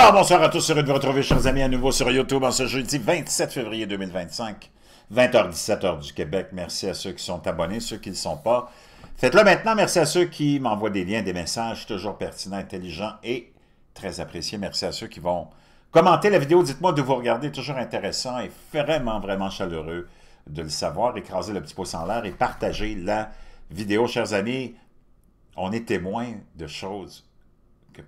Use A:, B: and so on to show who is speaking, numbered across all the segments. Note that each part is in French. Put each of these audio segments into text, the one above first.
A: Alors, bonsoir à tous, heureux de vous retrouver, chers amis, à nouveau sur YouTube en ce jeudi 27 février 2025, 20h, 17h du Québec. Merci à ceux qui sont abonnés, ceux qui ne le sont pas. Faites-le maintenant. Merci à ceux qui m'envoient des liens, des messages, toujours pertinents, intelligents et très appréciés. Merci à ceux qui vont commenter la vidéo. Dites-moi d'où vous regardez, toujours intéressant et vraiment chaleureux de le savoir. Écrasez le petit pouce en l'air et partagez la vidéo, chers amis. On est témoin de choses que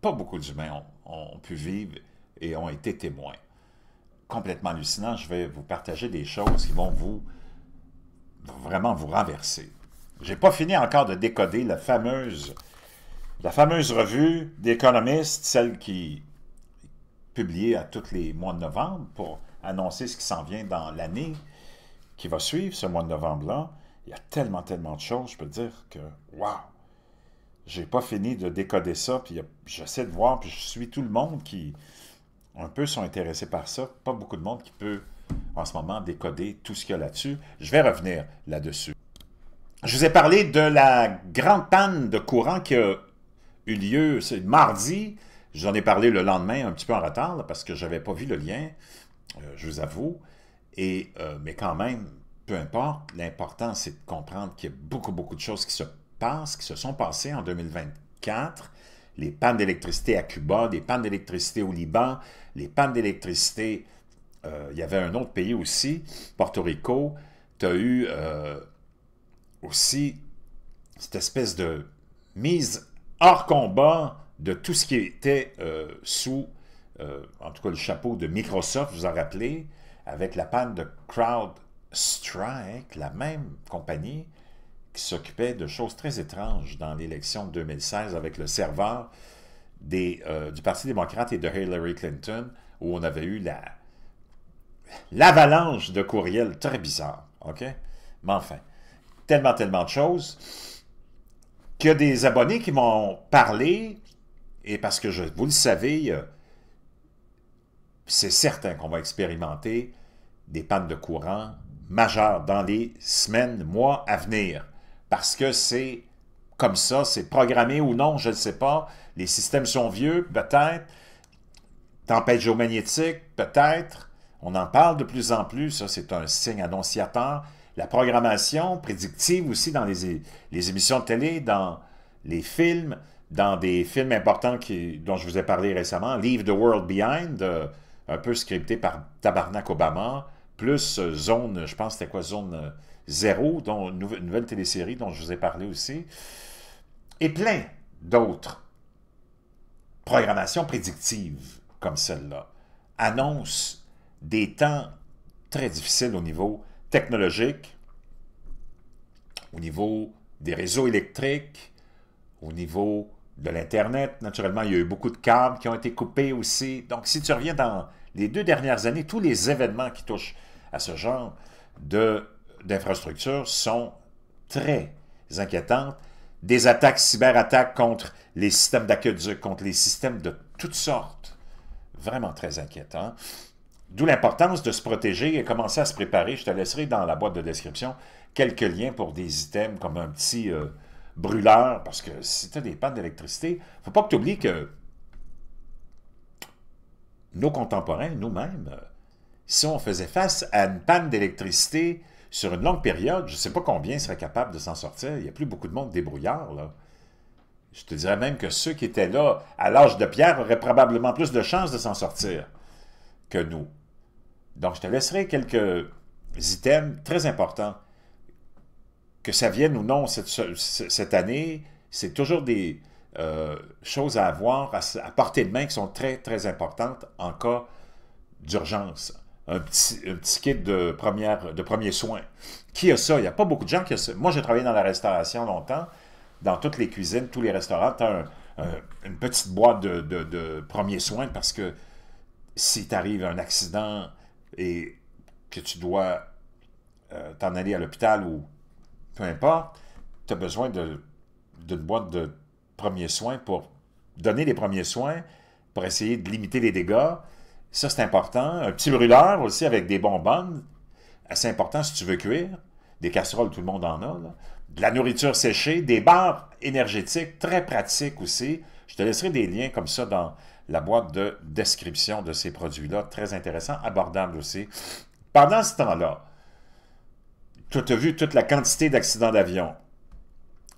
A: pas beaucoup d'humains ont pu vivre et ont été témoins. Complètement hallucinant. Je vais vous partager des choses qui vont vraiment vous renverser. J'ai pas fini encore de décoder la fameuse revue d'Economist, celle qui est publiée à tous les mois de novembre pour annoncer ce qui s'en vient dans l'année qui va suivre, ce mois de novembre-là. Il y a tellement de choses, je peux dire que, waouh! J'ai pas fini de décoder ça, puis j'essaie de voir, puis je suis tout le monde qui, un peu, sont intéressés par ça. Pas beaucoup de monde qui peut, en ce moment, décoder tout ce qu'il y a là-dessus. Je vais revenir là-dessus. Je vous ai parlé de la grande panne de courant qui a eu lieu mardi. J'en ai parlé le lendemain, un petit peu en retard, là, parce que je n'avais pas vu le lien, je vous avoue. Mais quand même, peu importe, l'important, c'est de comprendre qu'il y a beaucoup de choses qui se sont passées en 2024. Les pannes d'électricité à Cuba, des pannes d'électricité au Liban, les pannes d'électricité, il y avait un autre pays aussi, Porto Rico. Tu as eu aussi cette espèce de mise hors combat de tout ce qui était sous, en tout cas, le chapeau de Microsoft, vous en rappelez, avec la panne de CrowdStrike, la même compagnie qui s'occupait de choses très étranges dans l'élection de 2016 avec le serveur du Parti démocrate et de Hillary Clinton, où on avait eu l'avalanche de courriels très bizarres, OK? Mais enfin, tellement de choses qu'il y a des abonnés qui m'ont parlé, et parce que vous le savez, c'est certain qu'on va expérimenter des pannes de courant majeures dans les semaines, mois à venir. Parce que c'est comme ça, c'est programmé ou non, je ne sais pas. Les systèmes sont vieux, peut-être. Tempête géomagnétique, peut-être. On en parle de plus en plus, ça c'est un signe annonciateur. La programmation prédictive aussi dans les émissions de télé, dans les films, dans des films importants dont je vous ai parlé récemment, Leave the World Behind, un peu scripté par Tabarnak Obama, plus Zone, je pense c'était quoi, Zone 0, dont une nouvelle télésérie dont je vous ai parlé aussi, et plein d'autres programmations prédictives comme celle-là, annoncent des temps très difficiles au niveau technologique, au niveau des réseaux électriques, au niveau de l'Internet. Naturellement, il y a eu beaucoup de câbles qui ont été coupés aussi. Donc, si tu reviens dans les 2 dernières années, tous les événements qui touchent à ce genre d'infrastructures sont très inquiétantes. Des attaques, cyberattaques contre les systèmes d'aqueduc, contre les systèmes de toutes sortes. Vraiment très inquiétant. D'où l'importance de se protéger et commencer à se préparer. Je te laisserai dans la boîte de description quelques liens pour des items comme un petit brûleur, parce que si tu as des pannes d'électricité, il ne faut pas que tu oublies que nos contemporains, nous-mêmes, si on faisait face à une panne d'électricité sur une longue période, je ne sais pas combien seraient capables de s'en sortir. Il n'y a plus beaucoup de monde débrouillard, là. Je te dirais même que ceux qui étaient là à l'âge de pierre auraient probablement plus de chances de s'en sortir que nous. Donc, je te laisserai quelques items très importants. Que ça vienne ou non cette année, c'est toujours des choses à avoir à portée de main qui sont très importantes en cas d'urgence. Un petit kit de premiers soins. Qui a ça? Il n'y a pas beaucoup de gens qui ont ça. Moi, j'ai travaillé dans la restauration longtemps. Dans toutes les cuisines, tous les restaurants, tu as une petite boîte de premiers soins parce que si t'arrive un accident et que tu dois t'en aller à l'hôpital ou peu importe, tu as besoin d'une boîte de premiers soins pour donner les premiers soins, pour essayer de limiter les dégâts. Ça, c'est important. Un petit brûleur aussi avec des bonbonnes, assez important si tu veux cuire. Des casseroles, tout le monde en a, là. De la nourriture séchée, des barres énergétiques, très pratiques aussi. Je te laisserai des liens comme ça dans la boîte de description de ces produits-là. Très intéressant, abordable aussi. Pendant ce temps-là, tu as vu toute la quantité d'accidents d'avion.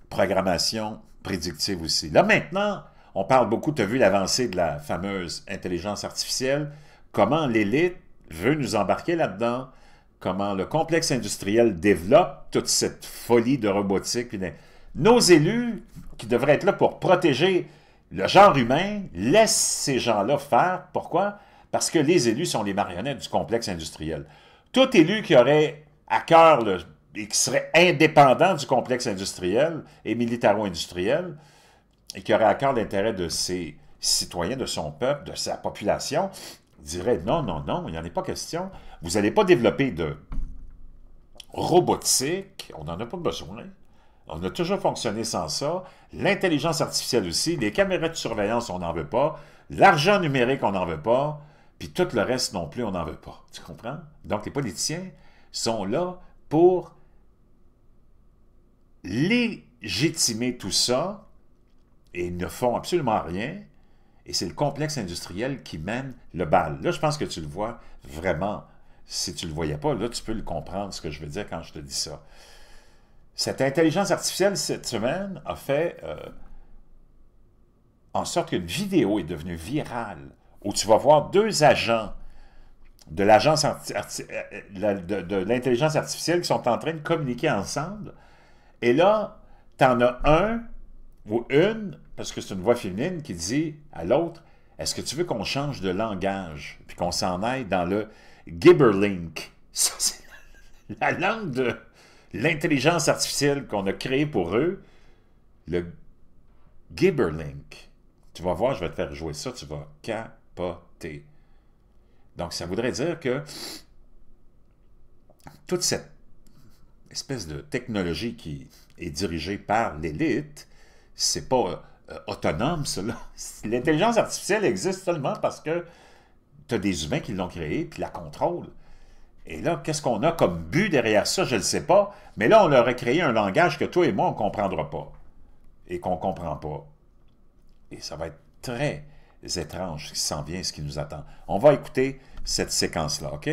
A: Programmation prédictive aussi. Là, maintenant, on parle beaucoup, tu as vu l'avancée de la fameuse intelligence artificielle, comment l'élite veut nous embarquer là-dedans, comment le complexe industriel développe toute cette folie de robotique. Nos élus, qui devraient être là pour protéger le genre humain, laissent ces gens-là faire. Pourquoi? Parce que les élus sont les marionnettes du complexe industriel. Tout élu qui aurait à cœur et qui serait indépendant du complexe industriel et militaro-industriel, et qui aurait à cœur l'intérêt de ses citoyens, de son peuple, de sa population, dirait non, non, non, il n'y en a pas question. Vous n'allez pas développer de robotique, on n'en a pas besoin. On a toujours fonctionné sans ça. L'intelligence artificielle aussi, les caméras de surveillance, on n'en veut pas. L'argent numérique, on n'en veut pas. Puis tout le reste non plus, on n'en veut pas. Tu comprends? Donc les politiciens sont là pour légitimer tout ça et ils ne font absolument rien. Et c'est le complexe industriel qui mène le bal. Là, je pense que tu le vois vraiment. Si tu ne le voyais pas, là, tu peux le comprendre, ce que je veux dire quand je te dis ça. Cette intelligence artificielle, cette semaine, a fait en sorte qu'une vidéo est devenue virale, où tu vas voir deux agents de l'agence de l'intelligence artificielle qui sont en train de communiquer ensemble. Et là, tu en as un ou une, parce que c'est une voix féminine, qui dit à l'autre, « Est-ce que tu veux qu'on change de langage? » Puis qu'on s'en aille dans le Gibberlink. Ça, c'est la langue de l'intelligence artificielle qu'on a créée pour eux, le Gibberlink. Tu vas voir, je vais te faire jouer ça, tu vas capoter. Donc, ça voudrait dire que toute cette espèce de technologie qui est dirigée par l'élite, c'est pas autonome, cela. L'intelligence artificielle existe seulement parce que tu as des humains qui l'ont créée, puis la contrôlent. Et là, qu'est-ce qu'on a comme but derrière ça? Je ne le sais pas. Mais là, on leur a créé un langage que toi et moi, on ne comprendra pas. Et qu'on ne comprend pas. Et ça va être très étrange ce qui s'en vient, ce qui nous attend. On va écouter cette séquence-là, OK?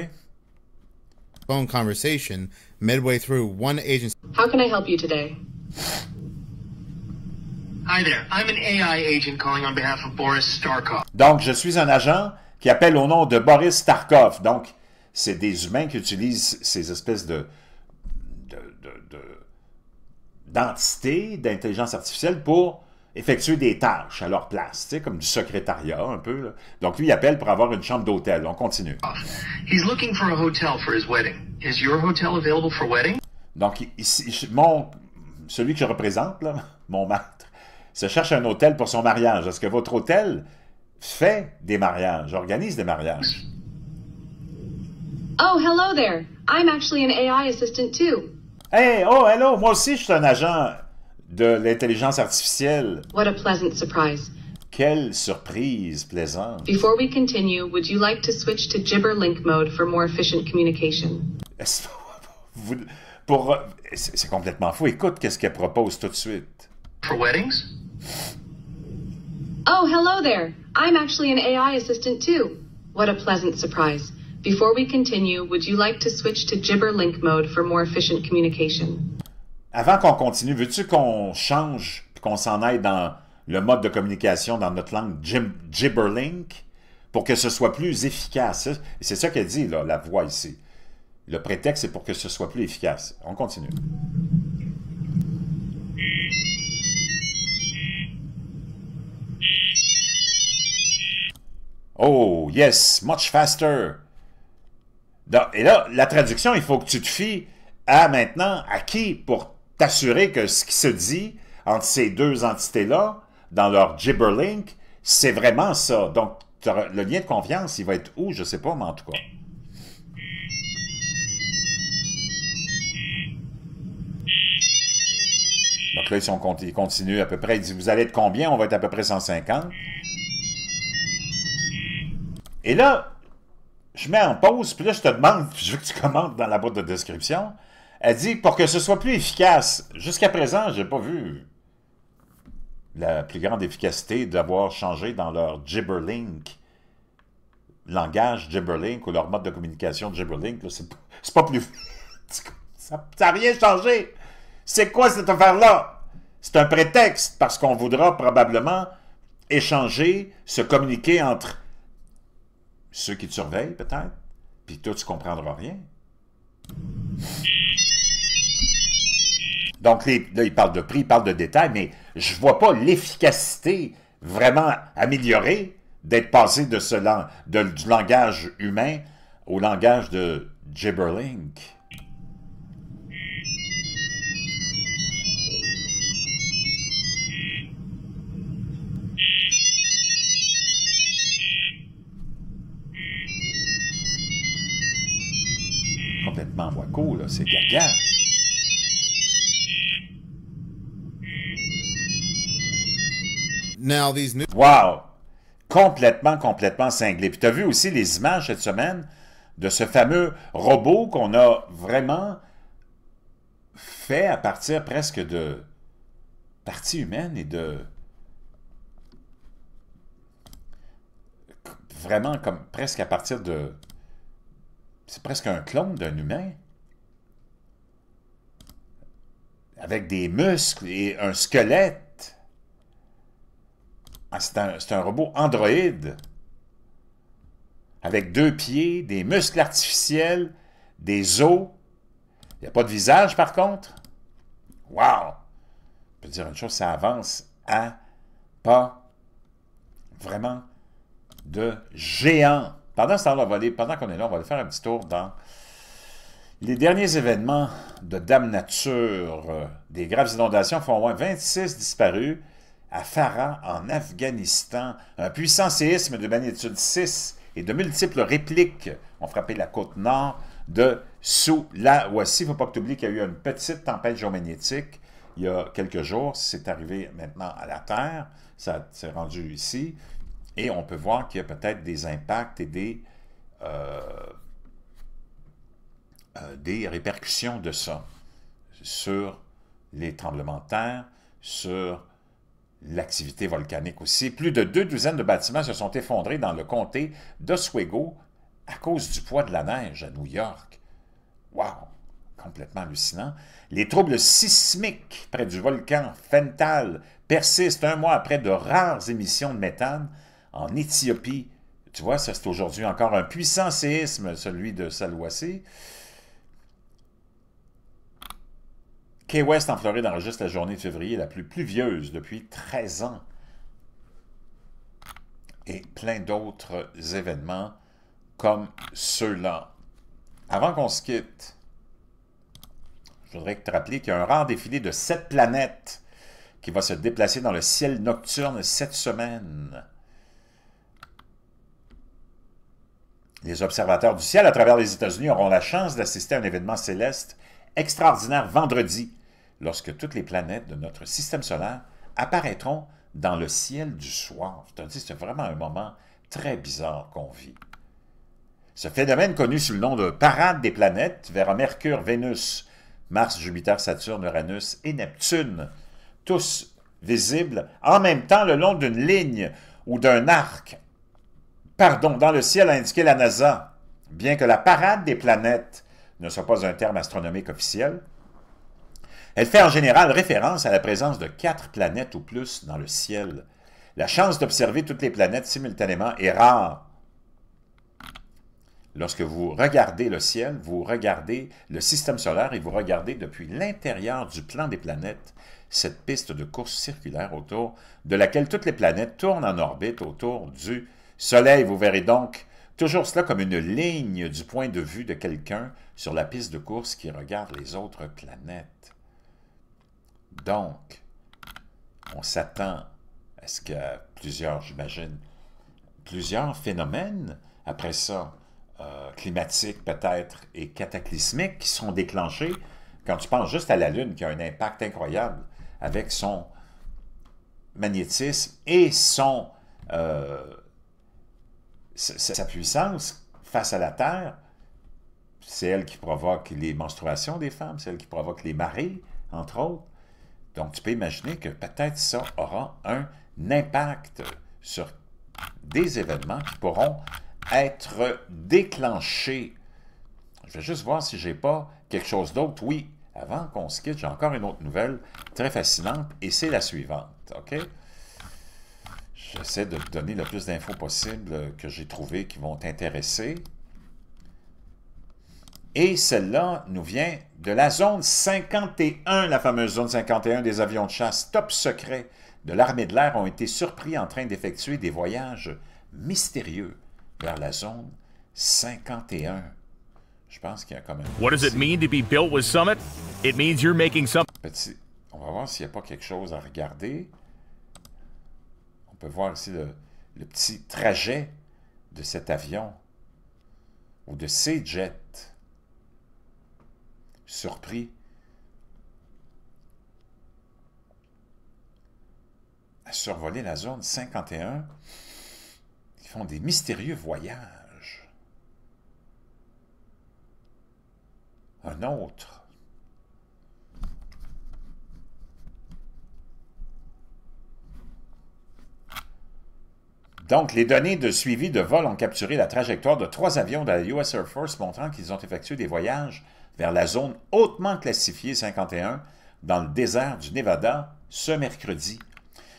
B: Phone conversation midway through one agent's.
C: How can I help you today?
D: Hi there. I'm an AI agent calling on behalf of Boris Starkov.
A: Donc, je suis un agent qui appelle au nom de Boris Starkov. Donc, c'est des humains qui utilisent ces espèces d'entités d'intelligence artificielle pour effectuer des tâches à leur place, tu sais, comme du secrétariat un peu. Là. Donc, lui, il appelle pour avoir une chambre d'hôtel. On continue.
D: He's looking for a hotel for his wedding. Is your hotel available for wedding?
A: Donc, ici, celui que je représente, là, mon maître, se cherche un hôtel pour son mariage. Est-ce que votre hôtel fait des mariages, organise des mariages?
C: Oh, hello there. I'm actually an AI assistant too.
A: Hey, oh, hello, moi aussi je suis un agent de l'intelligence artificielle.
C: What a pleasant surprise.
A: Quelle surprise plaisante.
C: Before we continue, would you like to switch to Gibberlink mode for more efficient communication?
A: C'est complètement fou. Écoute, qu'est-ce qu'elle propose tout de suite.
D: For weddings?
C: Oh, hello there. I'm actually an AI assistant too. What a pleasant surprise. Before we continue, would you like to switch to Gibberlink mode for more efficient communication?
A: Avant qu'on continue, veux-tu qu'on change et qu'on s'en aille dans le mode de communication dans notre langue Gibberlink pour que ce soit plus efficace? C'est ça qu'elle dit, là, la voix ici. Le prétexte, c'est pour que ce soit plus efficace. On continue. Oh, yes, much faster. Et là, la traduction, il faut que tu te fies à maintenant, à qui pour t'assurer que ce qui se dit entre ces deux entités-là, dans leur Gibberlink, c'est vraiment ça. Donc, le lien de confiance, il va être où? Je ne sais pas, mais en tout cas. Donc là, il continue à peu près. Il dit, vous allez être combien? On va être à peu près 150. Et là, je mets en pause, puis là, je te demande, je veux que tu commentes dans la boîte de description. Elle dit, pour que ce soit plus efficace, jusqu'à présent, je n'ai pas vu la plus grande efficacité d'avoir changé dans leur Gibberlink, langage Gibberlink ou leur mode de communication Gibberlink. C'est pas plus... ça n'a rien changé. C'est quoi cette affaire-là? C'est un prétexte parce qu'on voudra probablement échanger, se communiquer entre ceux qui te surveillent peut-être, puis toi tu ne comprendras rien. Donc là, il parle de prix, il parle de détails, mais je ne vois pas l'efficacité vraiment améliorée d'être passé de du langage humain au langage de Gibberlink. Complètement wacko, là, c'est gaga.
B: Now these new
A: Wow! Complètement cinglé. Puis tu as vu aussi les images cette semaine de ce fameux robot qu'on a vraiment fait à partir presque de parties humaines et de... Vraiment comme presque à partir de... C'est presque un clone d'un humain. Avec des muscles et un squelette. Ah, c'est un robot androïde. Avec 2 pieds, des muscles artificiels, des os. Il n'y a pas de visage, par contre. Wow! Je peux dire une chose, ça avance à pas vraiment de géant. Pendant ce temps-là, pendant qu'on est là, on va aller faire un petit tour dans les derniers événements de Dame Nature. Des graves inondations font au moins 26 disparus à Farah, en Afghanistan. Un puissant séisme de magnitude 6 et de multiples répliques ont frappé la côte nord de Sulawesi. Il ne faut pas que tu oublies qu'il y a eu une petite tempête géomagnétique il y a quelques jours. C'est arrivé maintenant à la Terre. Ça s'est rendu ici. Et on peut voir qu'il y a peut-être des impacts et des répercussions de ça sur les tremblements de terre, sur l'activité volcanique aussi. Plus de 2 douzaines de bâtiments se sont effondrés dans le comté d'Oswego à cause du poids de la neige à New York. Wow! Complètement hallucinant. Les troubles sismiques près du volcan Fental persistent 1 mois après de rares émissions de méthane en Éthiopie. Tu vois, ça c'est aujourd'hui encore un puissant séisme, celui de Sulawesi. Key West en Floride enregistre la journée de février la plus pluvieuse depuis 13 ans. Et plein d'autres événements comme ceux-là. Avant qu'on se quitte, je voudrais te rappeler qu'il y a un rare défilé de 7 planètes qui va se déplacer dans le ciel nocturne cette semaine. Les observateurs du ciel à travers les États-Unis auront la chance d'assister à un événement céleste extraordinaire vendredi, lorsque toutes les planètes de notre système solaire apparaîtront dans le ciel du soir. Je te dis, c'est vraiment un moment très bizarre qu'on vit. Ce phénomène, connu sous le nom de parade des planètes, verra Mercure, Vénus, Mars, Jupiter, Saturne, Uranus et Neptune, tous visibles en même temps le long d'une ligne ou d'un arc, dans le ciel, a indiqué la NASA. Bien que la parade des planètes ne soit pas un terme astronomique officiel, elle fait en général référence à la présence de 4 planètes ou plus dans le ciel. La chance d'observer toutes les planètes simultanément est rare. Lorsque vous regardez le ciel, vous regardez le système solaire et vous regardez depuis l'intérieur du plan des planètes cette piste de course circulaire autour de laquelle toutes les planètes tournent en orbite autour du Soleil. Vous verrez donc toujours cela comme une ligne du point de vue de quelqu'un sur la piste de course qui regarde les autres planètes. Donc, on s'attend à ce qu'il y ait j'imagine, plusieurs phénomènes, après ça, climatiques peut-être et cataclysmiques qui sont déclenchés quand tu penses juste à la Lune qui a un impact incroyable avec son magnétisme et sa puissance face à la Terre. C'est elle qui provoque les menstruations des femmes, c'est elle qui provoque les marées, entre autres. Donc, tu peux imaginer que peut-être ça aura un impact sur des événements qui pourront être déclenchés. Je vais juste voir si je n'ai pas quelque chose d'autre. Oui, avant qu'on se quitte, j'ai encore une autre nouvelle très fascinante, et c'est la suivante, OK? J'essaie de te donner le plus d'infos possible que j'ai trouvées qui vont t'intéresser. Et celle-là nous vient de la zone 51, la fameuse zone 51 des avions de chasse top secrets de l'armée de l'air ont été surpris en train d'effectuer des voyages mystérieux vers la zone 51. Je pense qu'il y a quand même...
E: What does it mean to be built with Summit? It means you're making something.
A: Petit, on va voir s'il n'y a pas quelque chose à regarder. On peut voir ici le petit trajet de cet avion ou de ces jets surpris à survoler la zone 51. Ils font des mystérieux voyages. Un autre. Donc, les données de suivi de vol ont capturé la trajectoire de 3 avions de la US Air Force montrant qu'ils ont effectué des voyages vers la zone hautement classifiée 51 dans le désert du Nevada ce mercredi.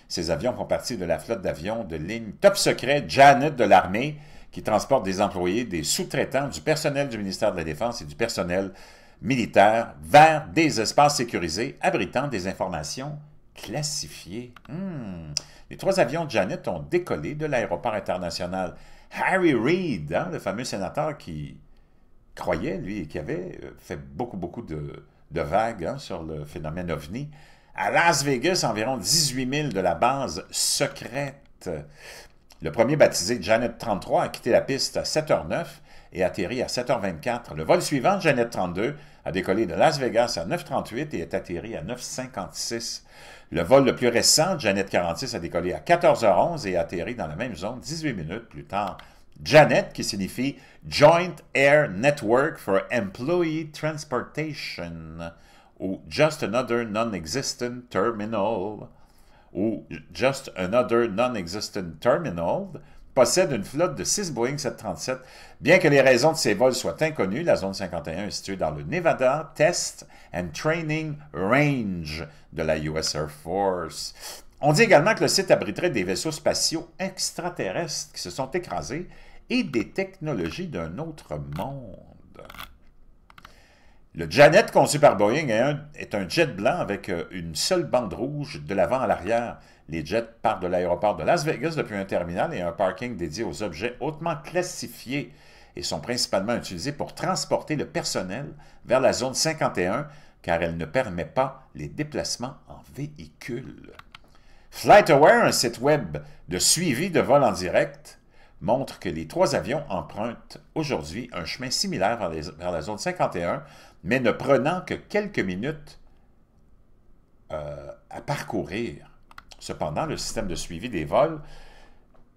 A: Ces avions font partie de la flotte d'avions de ligne top secret Janet de l'armée qui transporte des employés, des sous-traitants, du personnel du ministère de la Défense et du personnel militaire vers des espaces sécurisés abritant des informations classifiées. Les 3 avions de Janet ont décollé de l'aéroport international Harry Reid, le fameux sénateur qui croyait, lui, et qui avait fait beaucoup de vagues sur le phénomène OVNI, à Las Vegas, environ 18 000 de la base secrète. Le premier, baptisé Janet 33, a quitté la piste à 7h09 et atterri à 7h24. Le vol suivant, Janet 32, a décollé de Las Vegas à 9h38 et est atterri à 9h56. Le vol le plus récent, Janet 46, a décollé à 14h11 et a atterri dans la même zone 18 minutes plus tard. Janet, qui signifie Joint Air Network for Employee Transportation, ou Just Another Non-Existent Terminal, ou Just Another Non-Existent Terminal, possède une flotte de 6 Boeing 737. Bien que les raisons de ces vols soient inconnues, la zone 51 est située dans le Nevada Test and Training Range de la US Air Force. On dit également que le site abriterait des vaisseaux spatiaux extraterrestres qui se sont écrasés et des technologies d'un autre monde. Le Janet conçu par Boeing est un jet blanc avec une seule bande rouge de l'avant à l'arrière. Les jets partent de l'aéroport de Las Vegas depuis un terminal et un parking dédié aux objets hautement classifiés et sont principalement utilisés pour transporter le personnel vers la zone 51 car elle ne permet pas les déplacements en véhicule. FlightAware, un site web de suivi de vol en direct, montre que les 3 avions empruntent aujourd'hui un chemin similaire vers la zone 51, mais ne prenant que quelques minutes à parcourir. Cependant, le système de suivi des vols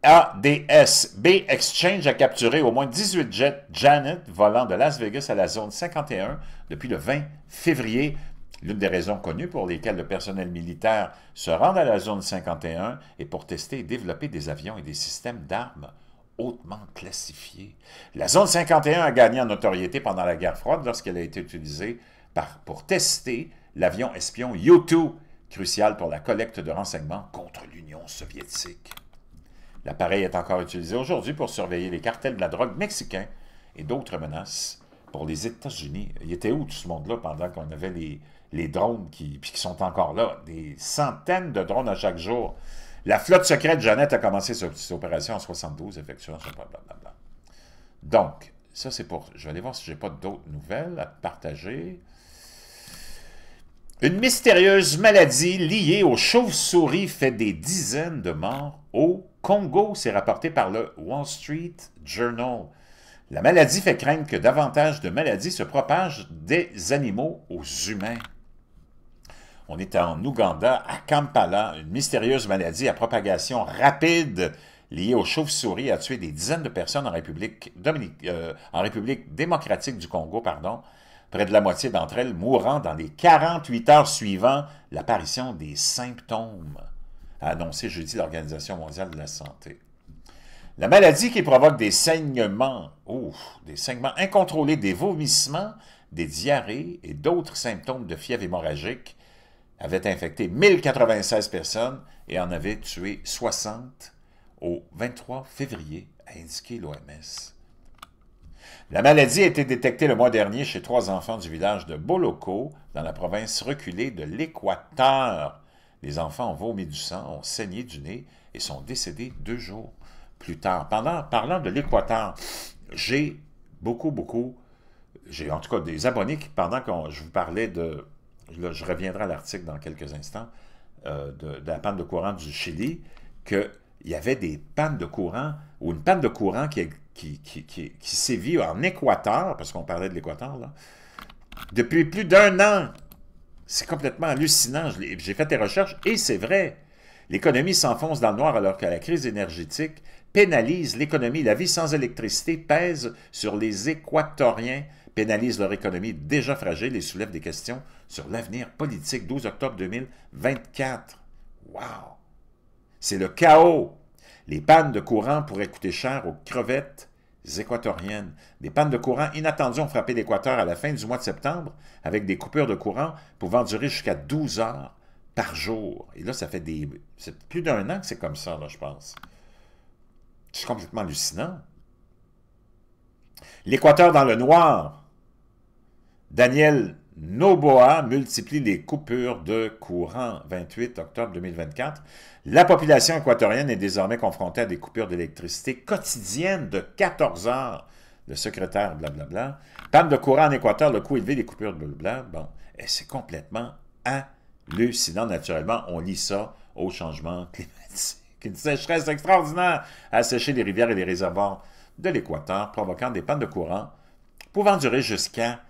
A: ADS-B Exchange a capturé au moins 18 jets Janet volant de Las Vegas à la zone 51 depuis le 20 février. L'une des raisons connues pour lesquelles le personnel militaire se rend à la zone 51 est pour tester et développer des avions et des systèmes d'armes hautement classifiés. La zone 51 a gagné en notoriété pendant la guerre froide lorsqu'elle a été utilisée pour tester l'avion espion U-2, crucial pour la collecte de renseignements contre l'Union soviétique. L'appareil est encore utilisé aujourd'hui pour surveiller les cartels de la drogue mexicains et d'autres menaces pour les États-Unis. Il était où tout ce monde-là pendant qu'on avait les drones qui sont encore là? Des centaines de drones à chaque jour. La flotte secrète Janet a commencé cette opération en 72, effectuant ce blablabla. Donc, ça c'est pour... Je vais aller voir si je n'ai pas d'autres nouvelles à partager. Une mystérieuse maladie liée aux chauves-souris fait des dizaines de morts au Congo, c'est rapporté par le Wall Street Journal. La maladie fait craindre que davantage de maladies se propagent des animaux aux humains. On est en Ouganda, à Kampala, une mystérieuse maladie à propagation rapide liée aux chauves-souris a tué des dizaines de personnes en République démocratique du Congo, près de la moitié d'entre elles mourant dans les 48 heures suivant l'apparition des symptômes, a annoncé jeudi l'Organisation mondiale de la santé. La maladie qui provoque des saignements incontrôlés, des vomissements, des diarrhées et d'autres symptômes de fièvre hémorragique avait infecté 1096 personnes et en avait tué 60 au 23 février, a indiqué l'OMS. La maladie a été détectée le mois dernier chez 3 enfants du village de Boloko, dans la province reculée de l'Équateur. Les enfants ont vomi du sang, ont saigné du nez et sont décédés 2 jours plus tard. Parlant de l'Équateur, j'ai j'ai en tout cas des abonnés qui, pendant que je vous parlais de... Là, je reviendrai à l'article dans quelques instants, de la panne de courant du Chili, qu'il y avait des pannes de courant, ou une panne de courant qui sévit en Équateur, parce qu'on parlait de l'Équateur, là, depuis plus d'1 an. C'est complètement hallucinant. J'ai fait des recherches, et c'est vrai. L'économie s'enfonce dans le noir alors que la crise énergétique pénalise l'économie. La vie sans électricité pèse sur les Équatoriens, pénalise leur économie déjà fragile et soulève des questions sur l'avenir politique. 12 octobre 2024. Wow! C'est le chaos. Les pannes de courant pourraient coûter cher aux crevettes équatoriennes. Des pannes de courant inattendues ont frappé l'Équateur à la fin du mois de septembre, avec des coupures de courant pouvant durer jusqu'à 12 heures par jour. Et là, ça fait c'est plus d'1 an que c'est comme ça, là, je pense. C'est complètement hallucinant. L'Équateur dans le noir. Daniel Noboa multiplie les coupures de courant. 28 octobre 2024. La population équatorienne est désormais confrontée à des coupures d'électricité quotidiennes de 14 heures. Le secrétaire, blablabla. Panne de courant en Équateur, le coût élevé des coupures de blablabla. Bon, et c'est complètement hallucinant. Naturellement, on lit ça au changement climatique. Une sécheresse extraordinaire a asséché les rivières et les réservoirs de l'Équateur, provoquant des pannes de courant pouvant durer jusqu'à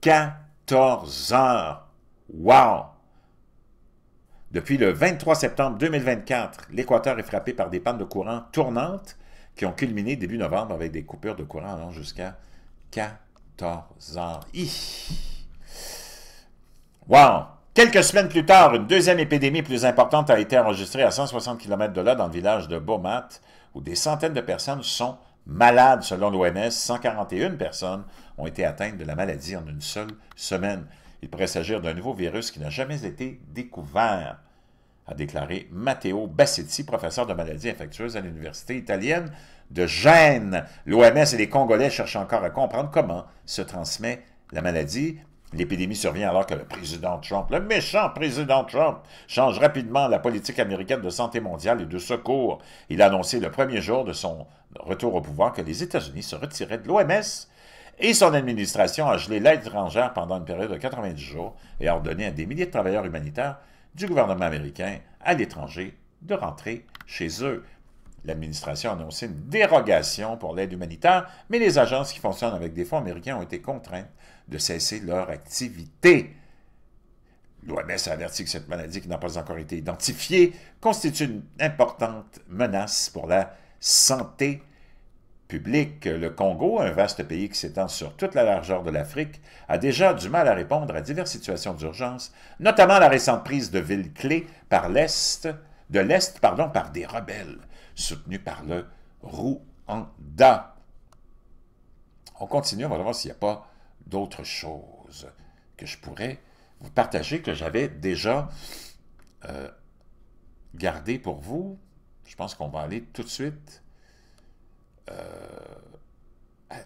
A: 14 heures. Wow! Depuis le 23 septembre 2024, l'Équateur est frappé par des pannes de courant tournantes qui ont culminé début novembre avec des coupures de courant allant jusqu'à 14 heures. Wow! Quelques semaines plus tard, une deuxième épidémie plus importante a été enregistrée à 160 km de là, dans le village de Bomat, où des centaines de personnes sont malades. Selon l'OMS, 141 personnes ont été atteintes de la maladie en une seule semaine. Il pourrait s'agir d'un nouveau virus qui n'a jamais été découvert, a déclaré Matteo Bassetti, professeur de maladies infectieuses à l'université italienne de Gênes. L'OMS et les Congolais cherchent encore à comprendre comment se transmet la maladie. L'épidémie survient alors que le président Trump, le méchant président Trump, change rapidement la politique américaine de santé mondiale et de secours. Il a annoncé le premier jour de son retour au pouvoir que les États-Unis se retiraient de l'OMS et son administration a gelé l'aide étrangère pendant une période de 90 jours et a ordonné à des milliers de travailleurs humanitaires du gouvernement américain à l'étranger de rentrer chez eux. L'administration a annoncé une dérogation pour l'aide humanitaire, mais les agences qui fonctionnent avec des fonds américains ont été contraintes de cesser leur activité. L'OMS a averti que cette maladie qui n'a pas encore été identifiée constitue une importante menace pour la santé publique. Le Congo, un vaste pays qui s'étend sur toute la largeur de l'Afrique, a déjà du mal à répondre à diverses situations d'urgence, notamment la récente prise de villes clés par l'Est, par des rebelles soutenus par le Rwanda. On continue, on va voir s'il n'y a pas d'autres choses que je pourrais vous partager, que j'avais déjà gardé pour vous. Je pense qu'on va aller tout de suite à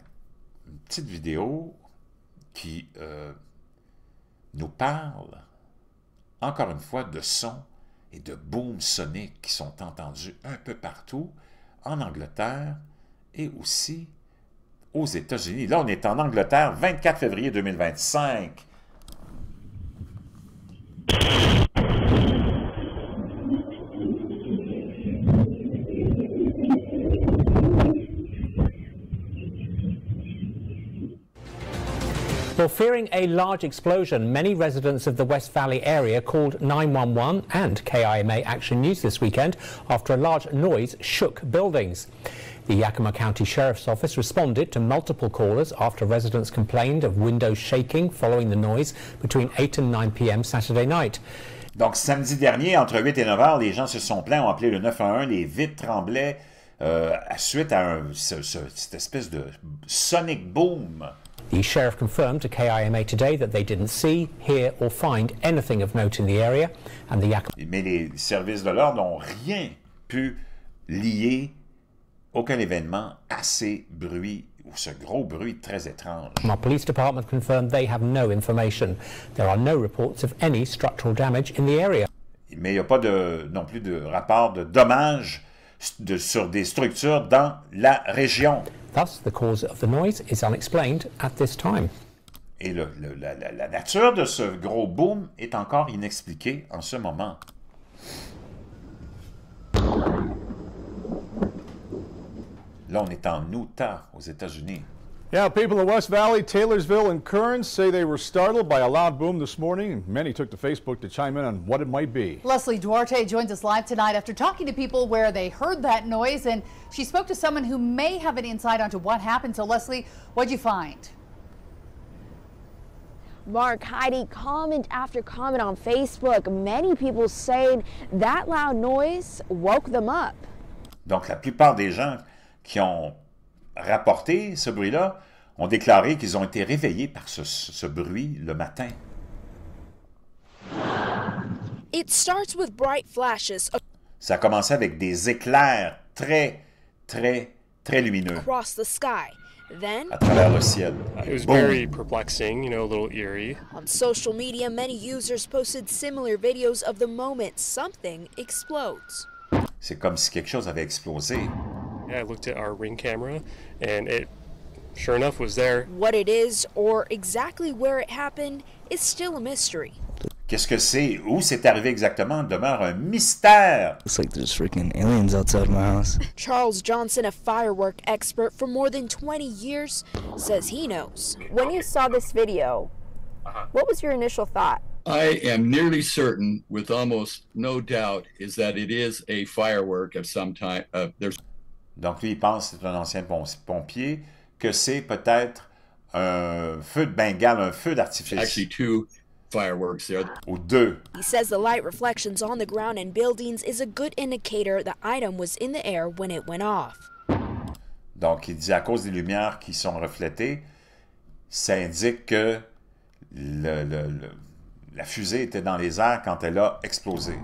A: une petite vidéo qui nous parle, encore une fois, de sons et de booms soniques qui sont entendus un peu partout, en Angleterre et aussi aux États-Unis. Là, on est en Angleterre, 24 février 2025.
F: Well, fearing a large explosion, many residents of the West Valley area called 911 and KIMA Action News this weekend after a large noise shook buildings. The Yakima County Sheriff's Office responded to multiple callers after residents complained of windows shaking following the noise between 8 and 9 p.m. Saturday night.
A: Donc, samedi dernier, entre 8 et 9 heures, les gens se sont plaints, ont appelé le 911, les vitres tremblaient suite à cette espèce de sonic boom.
F: The sheriff confirmed to KIMA today that they didn't see, hear or find anything of note in the area, and the Yakima...
A: Mais les services de l'ordre n'ont rien pu lier aucun événement à ces bruits ou ce gros bruit très étrange.
F: Our police department confirmed they have no information. There are no reports of any structural damage in the area.
A: Mais il n'y a pas non plus de rapport de dommages sur des structures dans la région.
F: Thus, the cause of the noise is unexplained at this time.
A: Et la nature de ce gros boom est encore inexpliquée en ce moment. Là, on est en Utah, aux États-Unis.
G: Yeah, people in West Valley, Taylorsville, and Kearns say they were startled by a loud boom this morning. Many took to Facebook to chime in on what it might be.
H: Leslie Duarte joins us live tonight after talking to people where they heard that noise, and she spoke to someone who may have an insight onto what happened. So, Leslie, what'd you find?
I: Mark, Heidi, comment after comment on Facebook. Many people saying that loud noise woke them up.
A: Donc, la plupart des gens qui ont rapporté ce bruit-là ont déclaré qu'ils ont été réveillés par ce bruit le matin.
J: It starts with bright flashes.
A: Ça a commencé avec des éclairs très, très, très lumineux.
J: Across the sky. Then,
A: à travers le ciel.
K: It was very perplexing, you know, a little eerie.
J: On social media, many users posted similar videos of the moment something explodes.
A: C'est comme si quelque chose avait explosé.
K: Yeah, I looked at our Ring camera, and it, sure enough, was there.
J: What it is, or exactly where it happened, is still a mystery.
A: Qu'est-ce que c'est? Où c'est arrivé exactement demeure un mystère.
L: Looks like there's freaking aliens outside my house.
J: Charles Johnson, a firework expert for more than 20 years, says he knows.
I: When you saw this video, what was your initial thought?
M: I am nearly certain, with almost no doubt, is that it is a firework of some type.
A: Donc lui, il pense, c'est un ancien pompier, que c'est peut-être un feu de Bengale, un feu d'artifice.
M: Actually, two fireworks there.
A: Ou deux.
J: He says the light reflections on the ground and buildings is a good indicator the item was in the air when it went off.
A: Donc il dit à cause des lumières qui sont reflétées, ça indique que la fusée était dans les airs quand elle a explosé.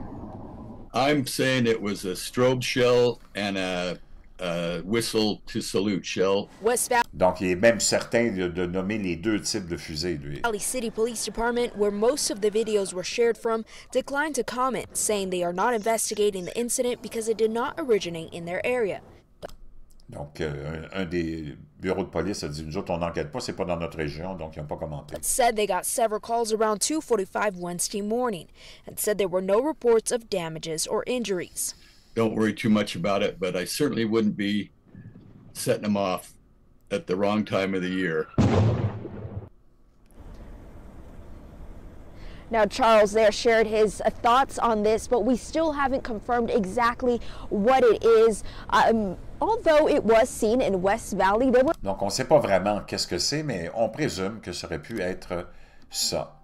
M: I'm saying it was a strobe shell and a whistle to salute shell.
A: Donc, il est même certain de nommer les deux types de fusées, lui.
J: Valley City Police Department, where most of the videos were shared from, declined to comment, saying they are not investigating the incident because it did not originate in their area.
A: Donc, un des bureaux de police a dit, nous autres, on n'enquête pas, c'est pas dans notre région, donc ils n'ont pas commenté.
J: Said they got several calls around 2:45 Wednesday morning, and said there were no reports of damages or injuries.
M: Don't worry too much about it, but I certainly wouldn't be setting them off at the wrong time of the year.
I: Now, Charles there shared his thoughts on this, but we still haven't confirmed exactly what it is. Although it was seen in West Valley, there were...
A: Donc, on ne sait pas vraiment qu'est-ce que c'est, mais on présume que ça aurait pu être ça.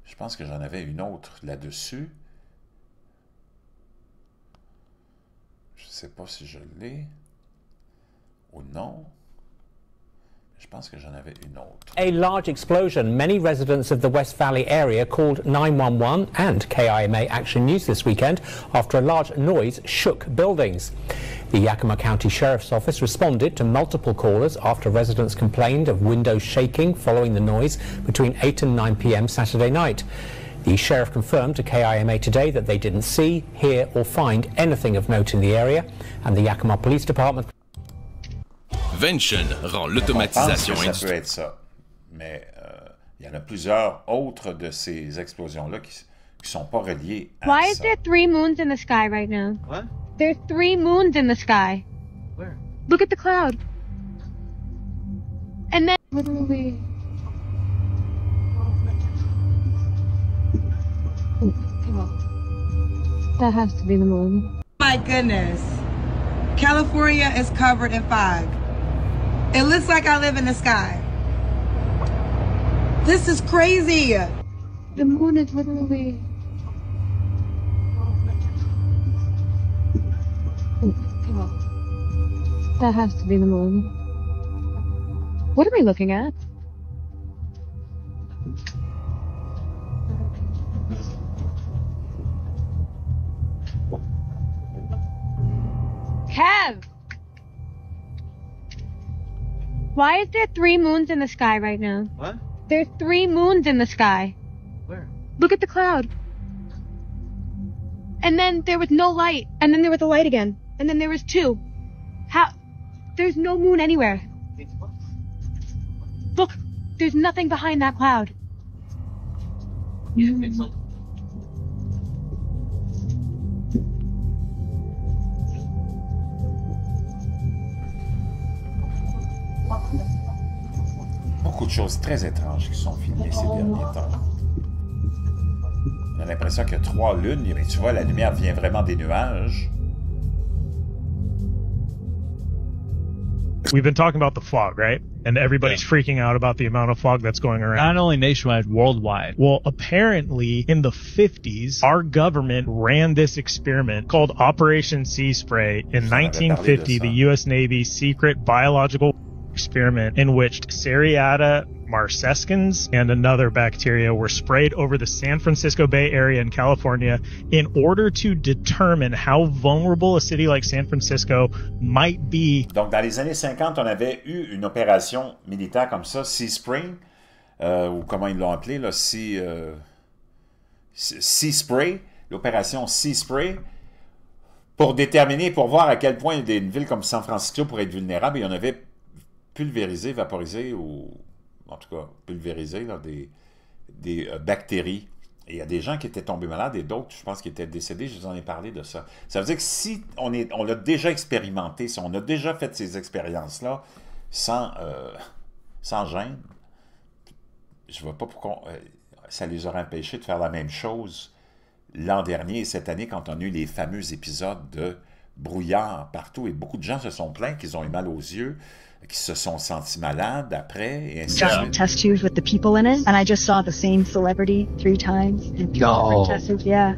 A: Je pense que j'en avais une autre là-dessus. Je ne sais pas si je l'ai ou non. Je pense que j'en avais une autre.
F: A large explosion. Many residents of the West Valley area called 911 and KIMA Action News this weekend after a large noise shook buildings. The Yakima County Sheriff's Office responded to multiple callers after residents complained of windows shaking following the noise between 8 and 9 p.m. Saturday night. The sheriff confirmed to KIMA today that they didn't see, hear or find anything of note in the area, and the Yakima Police Department...
N: Vention rend l'automatisation
A: industrielle. Ça peut être ça, mais il y en a plusieurs autres de ces explosions-là qui sont pas reliées à
O: Why
A: ça.
O: is there 3 moons in the sky right now?
K: What?
O: There's 3 moons in the sky.
K: Where?
O: Look at the cloud. And then literally That has to be the moon.
P: My goodness. California is covered in fog. It looks like I live in the sky. This is crazy.
O: The moon is literally... That has to be the moon. What are we looking at? Kev! Why is there 3 moons in the sky right now?
Q: What?
O: There's 3 moons in the sky.
Q: Where?
O: Look at the cloud. And then there was no light. And then there was a light again. And then there was 2. How? There's no moon anywhere. Look, there's nothing behind that cloud.
A: Beaucoup de choses très étranges qui sont filmées ces derniers temps. On a l'impression qu'il y a 3 lunes, mais tu vois, la lumière vient vraiment des nuages.
R: We've been talking about the fog, right? And everybody's freaking out about the amount of fog that's going around.
Q: Not only nationwide, worldwide.
R: Well, apparently in the 50s, our government ran this experiment called Operation Sea Spray. In 1950, the U.S. Navy's secret biological experiment in which Seriata marcescens and another bacteria were sprayed over the San Francisco Bay Area in California in order to determine how vulnerable a city like San Francisco might be.
A: Donc, dans les années 50, on avait eu une opération militaire comme ça, Sea Spring, ou comment ils l'ont appelé, là, Sea Spray, l'opération Sea Spray, pour déterminer, pour voir à quel point une ville comme San Francisco pourrait être vulnérable, et on avait pulvérisé, vaporisé, ou en tout cas pulvérisé là, des bactéries. Et il y a des gens qui étaient tombés malades et d'autres, je pense, qui étaient décédés. Je vous en ai parlé de ça. Ça veut dire que si on l'a déjà expérimenté, si on a déjà fait ces expériences-là sans gêne, je ne vois pas pourquoi ça les aurait empêchés de faire la même chose l'an dernier et cette année quand on a eu les fameux épisodes de brouillard partout. Et beaucoup de gens se sont plaints qu'ils ont eu mal aux yeux, qui se sont sentis malades après, et ainsi de suite.
S: Test tubes with the people in it, and I just saw the same celebrity 3 times in 2 different test tubes. Yeah.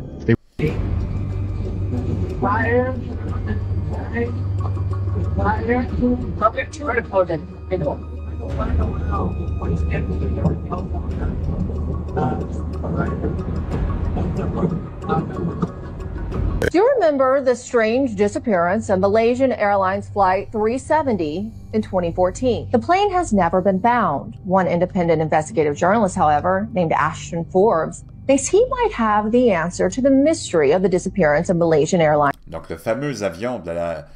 T: Do you remember the strange disappearance of Malaysian Airlines Flight 370 in 2014? The plane has never been found. One independent investigative journalist, however, named Ashton Forbes, thinks he might have the answer to the mystery of the disappearance of Malaysian Airlines.
A: Donc, le fameux avion de la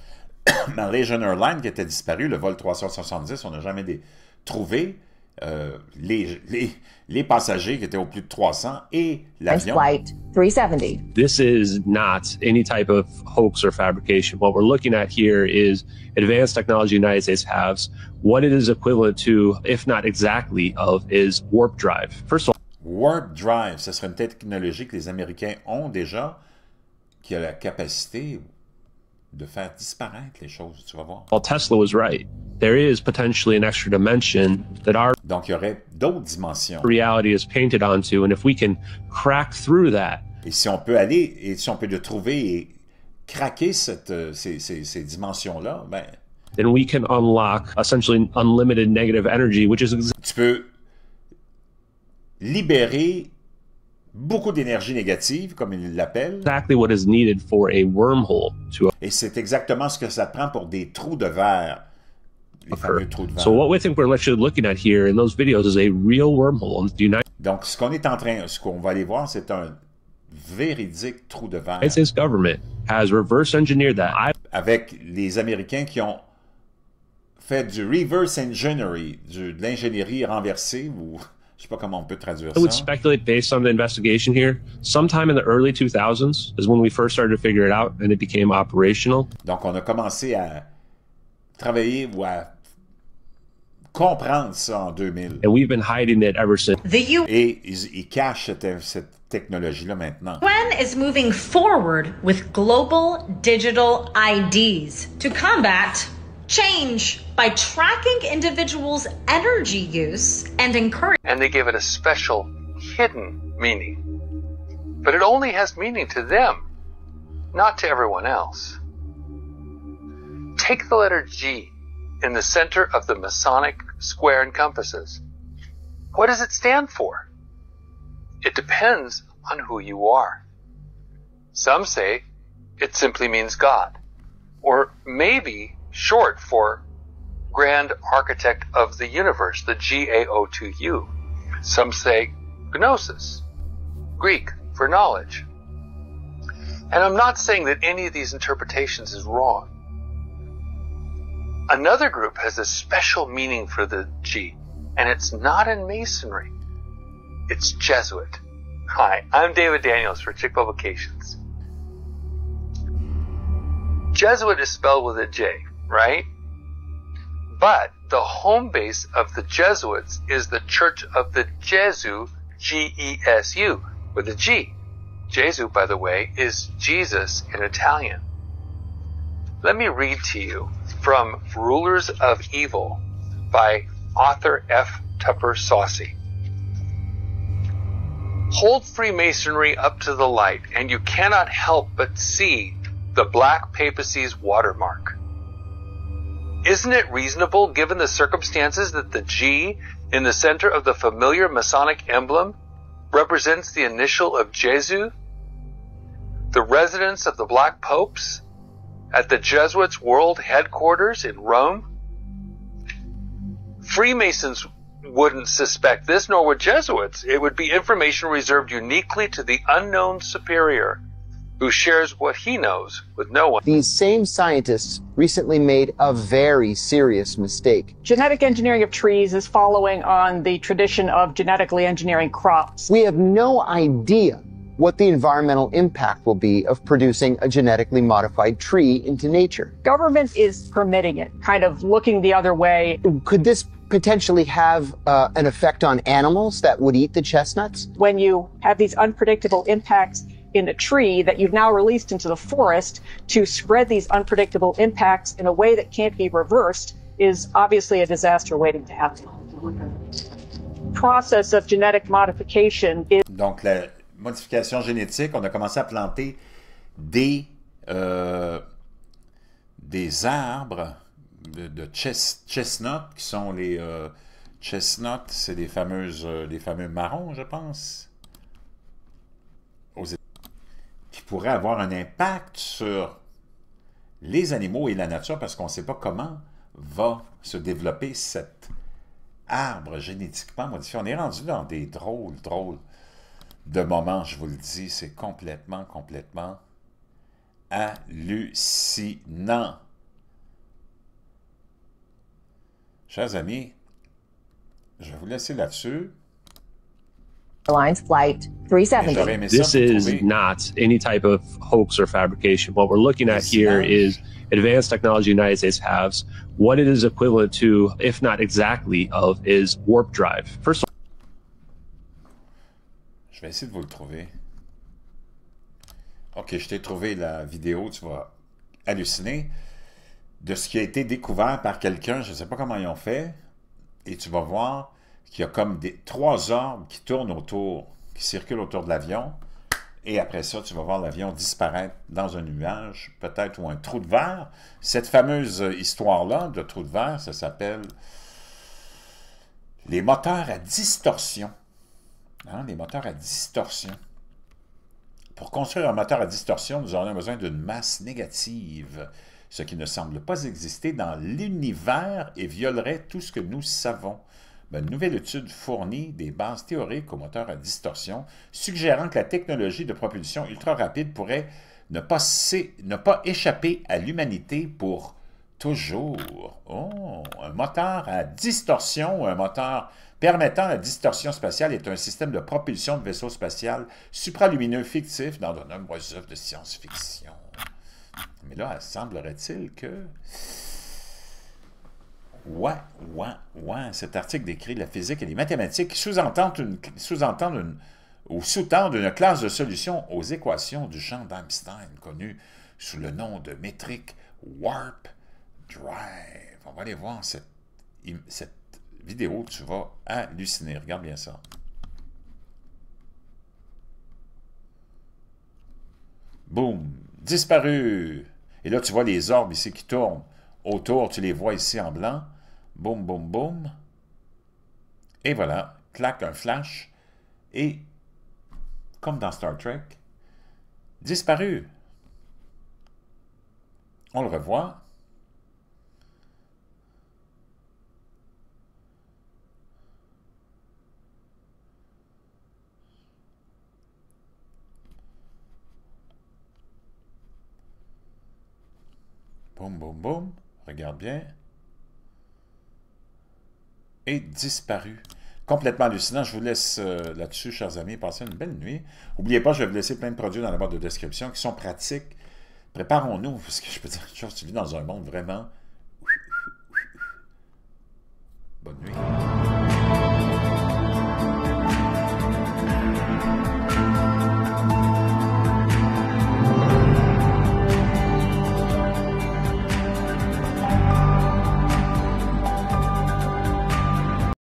A: Malaysian Airlines qui était disparu, le vol 370, on n'a jamais trouvé les passagers qui étaient au plus de 300 et l'avion.
T: Flight 370.
U: This is not any type of hoax or fabrication. What we're looking at here is advanced technology the United States has. What it is equivalent to, if not exactly of, is warp drive. First of all,
A: warp drive, ce serait une technologie que les Américains ont déjà, qui a la capacité de faire disparaître les choses, tu vas voir.
U: Well, Tesla was right. There is potentially an extra dimension that our
A: Donc, il y aurait d'autres dimensions.
U: Reality is painted onto, and if we can crack through that.
A: Et si on peut aller, et si on peut le trouver et craquer ces dimensions-là, ben...
U: Then we can unlock essentially unlimited negative energy, which is...
A: Tu peux libérer beaucoup d'énergie négative, comme ils l'appellent.
U: Exactly what is needed for a wormhole to...
A: Et c'est exactement ce que ça prend pour des trous de verre. Les fameux trous de verre.
U: So what we think we're actually looking at here in those videos is a real wormhole.
A: Donc, ce qu'on va aller voir, c'est un véridique trou de verre.
U: The United States government has reverse engineered that.
A: Avec les Américains qui ont fait du reverse engineering, de l'ingénierie renversée, ou je sais pas comment on peut traduire ça.
U: I would speculate based on the investigation here, sometime in the early 2000s is when we first started to figure it out and it became operational.
A: Donc, on a commencé à travailler ou à comprendre ça en 2000.
U: And we've been hiding it ever since.
A: Et ils cachent cette technologie-là maintenant.
D: UN is moving forward with global digital IDs to combat change by tracking individuals' energy use and encourage.
V: And they give it a special hidden meaning. But it only has meaning to them, not to everyone else. Take the letter G in the center of the Masonic square and compasses. What does it stand for? It depends on who you are. Some say it simply means God, or maybe short for Grand Architect of the Universe, the GAO2U. Some say Gnosis, Greek for knowledge. And I'm not saying that any of these interpretations is wrong. Another group has a special meaning for the G, and it's not in Masonry. It's Jesuit. Hi, I'm David Daniels for Chick Publications. Jesuit is spelled with a J, right? But the home base of the Jesuits is the Church of the Gesù, G-E-S-U, with a G. Gesù, by the way, is Jesus in Italian. Let me read to you from Rulers of Evil by author F. Tupper Saucy. Hold Freemasonry up to the light, and you cannot help but see the Black Papacy's watermark. Isn't it reasonable, given the circumstances, that the G in the center of the familiar Masonic emblem represents the initial of Gesù, the residence of the Black Popes, at the Jesuits' world headquarters in Rome? Freemasons wouldn't suspect this, nor would Jesuits. It would be information reserved uniquely to the unknown superior, who shares what he knows with no one.
W: These same scientists recently made a very serious mistake.
X: Genetic engineering of trees is following on the tradition of genetically engineering crops.
W: We have no idea what the environmental impact will be of producing a genetically modified tree into nature.
X: Government is permitting it, kind of looking the other way.
W: Could this potentially have an effect on animals that would eat the chestnuts?
X: When you have these unpredictable impacts in a tree that you've now released into the forest to spread these unpredictable impacts in a way that can't be reversed is obviously a disaster waiting to happen. Process of genetic modification is...
A: Donc, la modification génétique, on a commencé à planter des arbres de chestnut, qui sont les chestnuts, c'est les fameux marrons, je pense, qui pourraient avoir un impact sur les animaux et la nature, parce qu'on ne sait pas comment va se développer cet arbre génétiquement modifié. On est rendu dans des drôles de moments, je vous le dis, c'est complètement hallucinant. Chers amis, je vais vous laisser là-dessus.
T: Airlines Flight 370.
U: This is not any type of hoax or fabrication. What we're looking at here is advanced technology the United States has. What it is equivalent to, if not exactly of, is warp drive. First of all,
A: je vais essayer de vous le trouver. Ok, je t'ai trouvé la vidéo, tu vas halluciner de ce qui a été découvert par quelqu'un, je ne sais pas comment ils ont fait, et tu vas voir qu'il y a comme trois orbes qui tournent autour, qui circulent autour de l'avion, et après ça, tu vas voir l'avion disparaître dans un nuage, peut-être, ou un trou de verre. Cette fameuse histoire-là de trou de verre, ça s'appelle les moteurs à distorsion. Hein, les moteurs à distorsion. Pour construire un moteur à distorsion, nous aurions besoin d'une masse négative, ce qui ne semble pas exister dans l'univers et violerait tout ce que nous savons. Une nouvelle étude fournit des bases théoriques aux moteurs à distorsion, suggérant que la technologie de propulsion ultra rapide pourrait ne pas échapper à l'humanité pour toujours. Oh, un moteur à distorsion ou un moteur permettant la distorsion spatiale est un système de propulsion de vaisseau spatial supralumineux fictif dans de nombreuses œuvres de science-fiction. Mais là, semblerait-il que... Ouais. Cet article décrit la physique et les mathématiques qui sous-entendent une classe de solutions aux équations du champ d'Einstein, connue sous le nom de métrique Warp Drive. On va aller voir cette vidéo, tu vas halluciner. Regarde bien ça. Boum! Disparu! Et là, tu vois les orbes ici qui tournent autour. Tu les vois ici en blanc. Boum, boum, boum. Et voilà. Clac, un flash. Et, comme dans Star Trek, disparu. On le revoit. Boum, boum, boum. Regarde bien. Et disparu. Complètement hallucinant. Je vous laisse là-dessus, chers amis. Passez une belle nuit. N'oubliez pas, je vais vous laisser plein de produits dans la barre de description qui sont pratiques. Préparons-nous, parce que je peux dire une chose, tu vis dans un monde vraiment